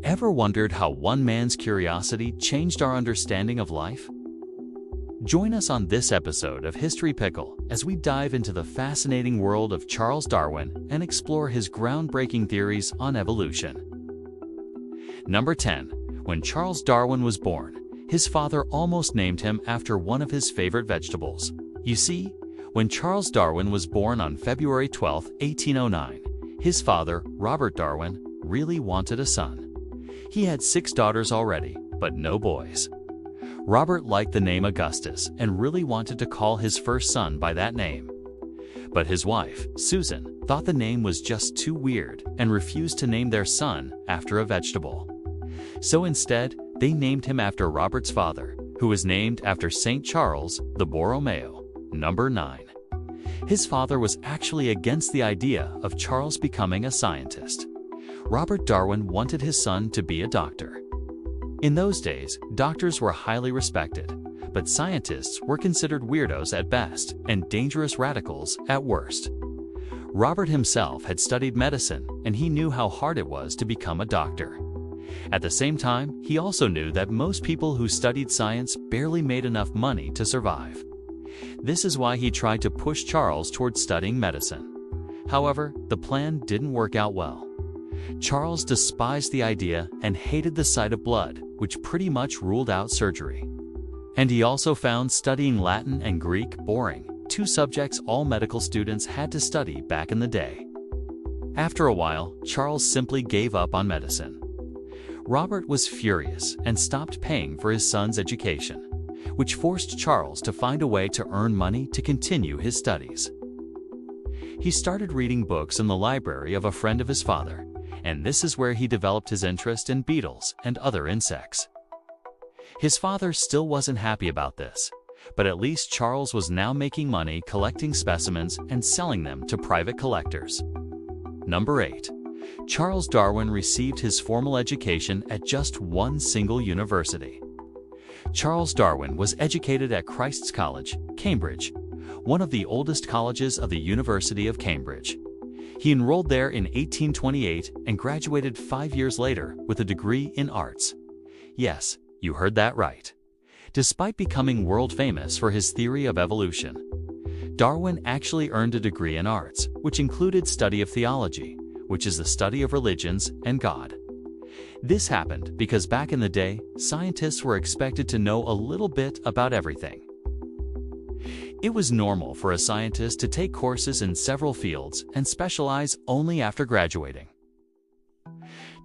Ever wondered how one man's curiosity changed our understanding of life? Join us on this episode of History Pickle as we dive into the fascinating world of Charles Darwin and explore his groundbreaking theories on evolution. Number 10. When Charles Darwin was born, his father almost named him after one of his favorite vegetables. You see, when Charles Darwin was born on February 12, 1809, his father, Robert Darwin, really wanted a son. He had 6 daughters already, but no boys. Robert liked the name Augustus and really wanted to call his first son by that name. But his wife, Susan, thought the name was just too weird and refused to name their son after a vegetable. So instead, they named him after Robert's father, who was named after St. Charles the Borromeo. Number 9. His father was actually against the idea of Charles becoming a scientist. Robert Darwin wanted his son to be a doctor. In those days, doctors were highly respected, but scientists were considered weirdos at best and dangerous radicals at worst. Robert himself had studied medicine, and he knew how hard it was to become a doctor. At the same time, he also knew that most people who studied science barely made enough money to survive. This is why he tried to push Charles towards studying medicine. However, the plan didn't work out well. Charles despised the idea and hated the sight of blood, which pretty much ruled out surgery. And he also found studying Latin and Greek boring, 2 subjects all medical students had to study back in the day. After a while, Charles simply gave up on medicine. Robert was furious and stopped paying for his son's education, which forced Charles to find a way to earn money to continue his studies. He started reading books in the library of a friend of his father, and this is where he developed his interest in beetles and other insects. His father still wasn't happy about this, but at least Charles was now making money collecting specimens and selling them to private collectors. Number 8. Charles Darwin received his formal education at just one single university. Charles Darwin was educated at Christ's College, Cambridge, one of the oldest colleges of the University of Cambridge. He enrolled there in 1828 and graduated 5 years later with a degree in arts. Yes, you heard that right. Despite becoming world famous for his theory of evolution, Darwin actually earned a degree in arts, which included study of theology, which is the study of religions and God. This happened because back in the day, scientists were expected to know a little bit about everything. It was normal for a scientist to take courses in several fields and specialize only after graduating.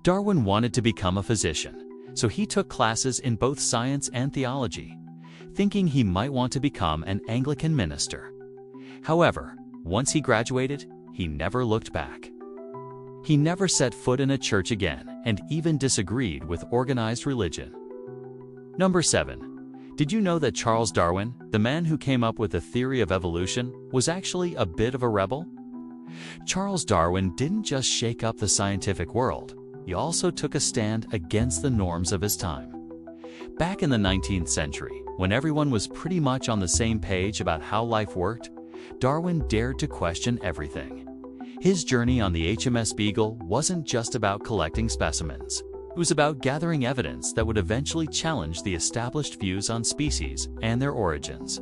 Darwin wanted to become a physician, so he took classes in both science and theology, thinking he might want to become an Anglican minister. However, once he graduated, he never looked back. He never set foot in a church again and even disagreed with organized religion. Number 7. Did you know that Charles Darwin, the man who came up with the theory of evolution, was actually a bit of a rebel? Charles Darwin didn't just shake up the scientific world, he also took a stand against the norms of his time. Back in the 19th century, when everyone was pretty much on the same page about how life worked, Darwin dared to question everything. His journey on the HMS Beagle wasn't just about collecting specimens. It was about gathering evidence that would eventually challenge the established views on species and their origins.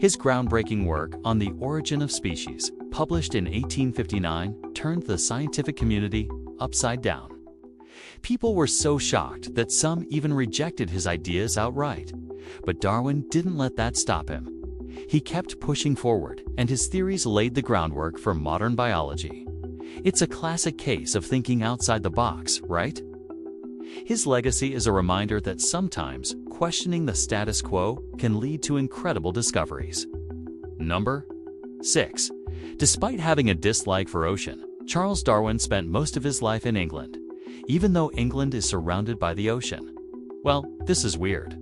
His groundbreaking work on the origin of species, published in 1859, turned the scientific community upside down. People were so shocked that some even rejected his ideas outright. But Darwin didn't let that stop him. He kept pushing forward, and his theories laid the groundwork for modern biology. It's a classic case of thinking outside the box, right? His legacy is a reminder that sometimes questioning the status quo can lead to incredible discoveries. Number 6. Despite having a dislike for ocean, Charles Darwin spent most of his life in England, even though England is surrounded by the ocean. Well, this is weird.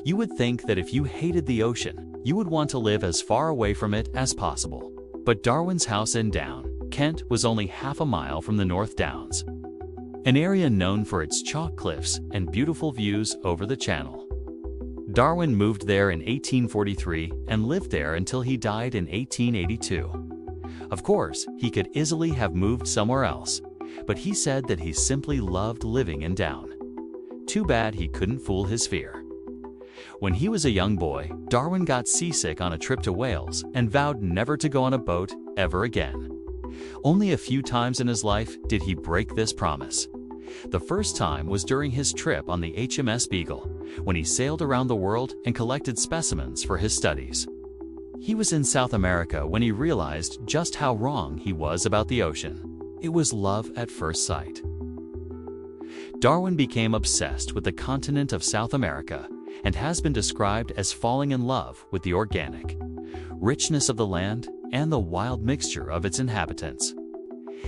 You would think that if you hated the ocean, you would want to live as far away from it as possible. But Darwin's house in Down, Kent, was only half a mile from the North Downs, an area known for its chalk cliffs and beautiful views over the Channel. Darwin moved there in 1843 and lived there until he died in 1882. Of course, he could easily have moved somewhere else, but he said that he simply loved living in down. Too bad he couldn't fool his fear. When he was a young boy, Darwin got seasick on a trip to Wales and vowed never to go on a boat ever again. Only a few times in his life did he break this promise. The first time was during his trip on the HMS Beagle, when he sailed around the world and collected specimens for his studies. He was in South America when he realized just how wrong he was about the ocean. It was love at first sight. Darwin became obsessed with the continent of South America and has been described as falling in love with the organic richness of the land and the wild mixture of its inhabitants.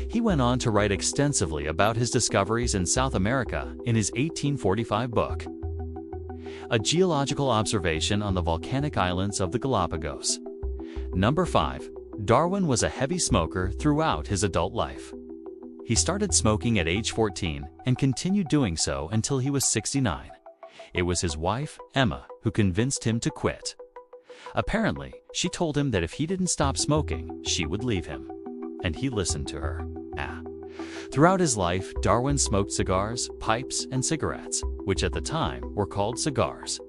He went on to write extensively about his discoveries in South America in his 1845 book, A Geological Observation on the Volcanic Islands of the Galapagos. Number 5. Darwin was a heavy smoker throughout his adult life. He started smoking at age 14 and continued doing so until he was 69. It was his wife, Emma, who convinced him to quit. Apparently, she told him that if he didn't stop smoking, she would leave him. And he listened to her. Throughout his life, Darwin smoked cigars, pipes, and cigarettes, which at the time were called cigars.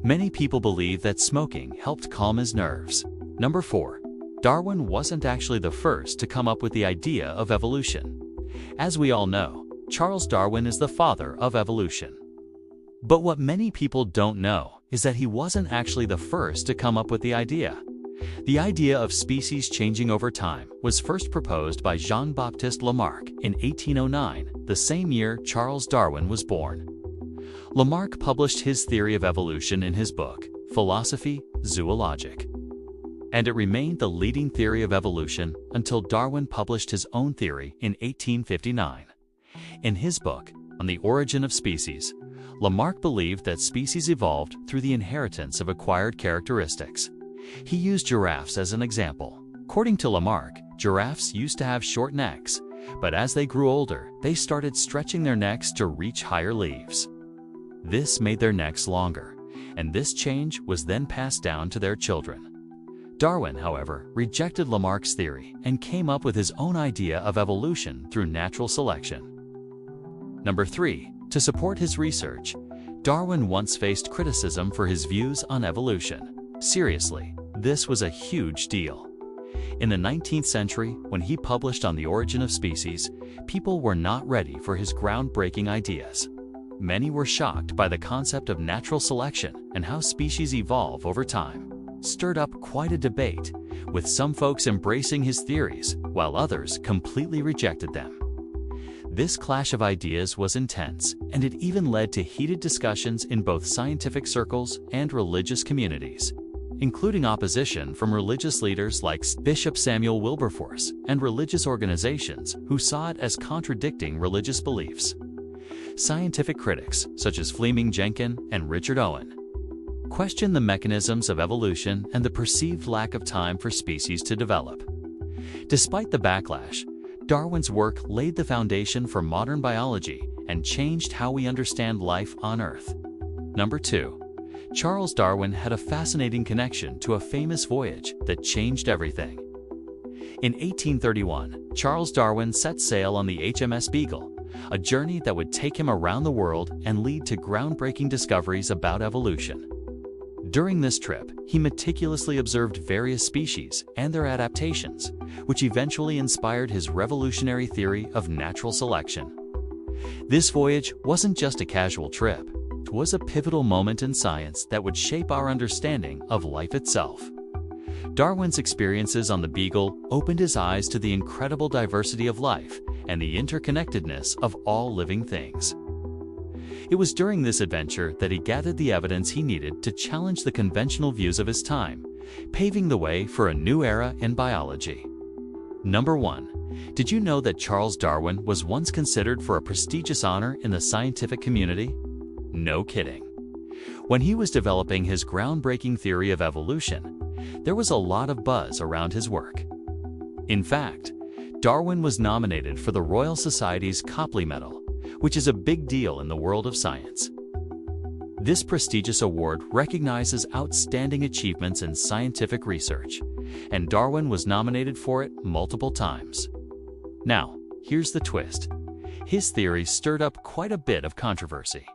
Many people believe that smoking helped calm his nerves. Number 4. Darwin wasn't actually the first to come up with the idea of evolution. As we all know, Charles Darwin is the father of evolution. But what many people don't know is that he wasn't actually the first to come up with the idea. The idea of species changing over time was first proposed by Jean-Baptiste Lamarck in 1809, the same year Charles Darwin was born. Lamarck published his theory of evolution in his book, Philosophie zoologique. And it remained the leading theory of evolution until Darwin published his own theory in 1859. In his book, On the Origin of Species, Lamarck believed that species evolved through the inheritance of acquired characteristics. He used giraffes as an example. According to Lamarck, giraffes used to have short necks, but as they grew older, they started stretching their necks to reach higher leaves. This made their necks longer, and this change was then passed down to their children. Darwin, however, rejected Lamarck's theory and came up with his own idea of evolution through natural selection. Number 3. To support his research, Darwin once faced criticism for his views on evolution. Seriously, this was a huge deal. In the 19th century, when he published On the Origin of Species, people were not ready for his groundbreaking ideas. Many were shocked by the concept of natural selection and how species evolve over time. Stirred up quite a debate, with some folks embracing his theories, while others completely rejected them. This clash of ideas was intense, and it even led to heated discussions in both scientific circles and religious communities, including opposition from religious leaders like Bishop Samuel Wilberforce and religious organizations who saw it as contradicting religious beliefs. Scientific critics, such as Fleming Jenkin and Richard Owen, questioned the mechanisms of evolution and the perceived lack of time for species to develop. Despite the backlash, Darwin's work laid the foundation for modern biology and changed how we understand life on Earth. Number 2. Charles Darwin had a fascinating connection to a famous voyage that changed everything. In 1831, Charles Darwin set sail on the HMS Beagle, a journey that would take him around the world and lead to groundbreaking discoveries about evolution. During this trip, he meticulously observed various species and their adaptations, which eventually inspired his revolutionary theory of natural selection. This voyage wasn't just a casual trip. It was a pivotal moment in science that would shape our understanding of life itself. Darwin's experiences on the Beagle opened his eyes to the incredible diversity of life and the interconnectedness of all living things. It was during this adventure that he gathered the evidence he needed to challenge the conventional views of his time, paving the way for a new era in biology. Number 1. Did you know that Charles Darwin was once considered for a prestigious honor in the scientific community? No kidding. When he was developing his groundbreaking theory of evolution, there was a lot of buzz around his work. In fact, Darwin was nominated for the Royal Society's Copley Medal, which is a big deal in the world of science. This prestigious award recognizes outstanding achievements in scientific research, and Darwin was nominated for it multiple times. Now, here's the twist. His theory stirred up quite a bit of controversy.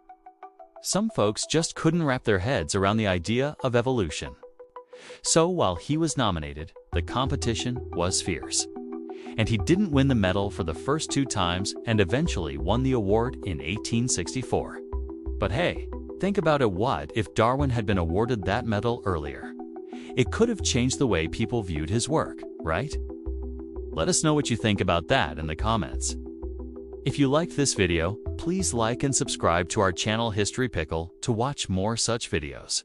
Some folks just couldn't wrap their heads around the idea of evolution. So while he was nominated, the competition was fierce. And he didn't win the medal for the first 2 times and eventually won the award in 1864. But hey, think about it, what if Darwin had been awarded that medal earlier? It could have changed the way people viewed his work, right? Let us know what you think about that in the comments. If you liked this video, please like and subscribe to our channel History Pickle to watch more such videos.